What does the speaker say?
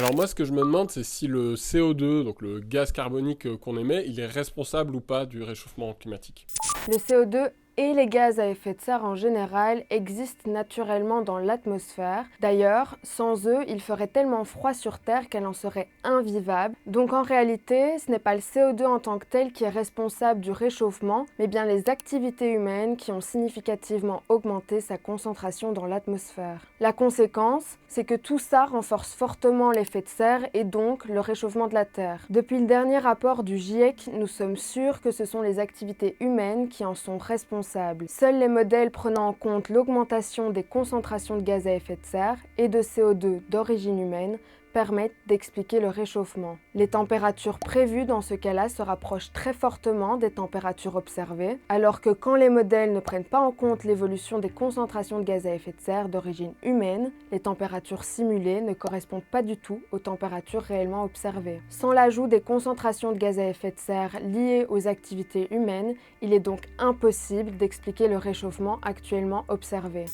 Alors moi, ce que je me demande, c'est si le CO2, donc le gaz carbonique qu'on émet, il est responsable ou pas du réchauffement climatique. Le CO2 et les gaz à effet de serre en général existent naturellement dans l'atmosphère. D'ailleurs, sans eux, il ferait tellement froid sur Terre qu'elle en serait invivable. Donc en réalité, ce n'est pas le CO2 en tant que tel qui est responsable du réchauffement, mais bien les activités humaines qui ont significativement augmenté sa concentration dans l'atmosphère. La conséquence, c'est que tout ça renforce fortement l'effet de serre et donc le réchauffement de la Terre. Depuis le dernier rapport du GIEC, nous sommes sûrs que ce sont les activités humaines qui en sont responsables. Seuls les modèles prenant en compte l'augmentation des concentrations de gaz à effet de serre et de CO2 d'origine humaine permettent d'expliquer le réchauffement. Les températures prévues dans ce cas-là se rapprochent très fortement des températures observées, alors que quand les modèles ne prennent pas en compte l'évolution des concentrations de gaz à effet de serre d'origine humaine, les températures simulées ne correspondent pas du tout aux températures réellement observées. Sans l'ajout des concentrations de gaz à effet de serre liées aux activités humaines, il est donc impossible d'expliquer le réchauffement actuellement observé.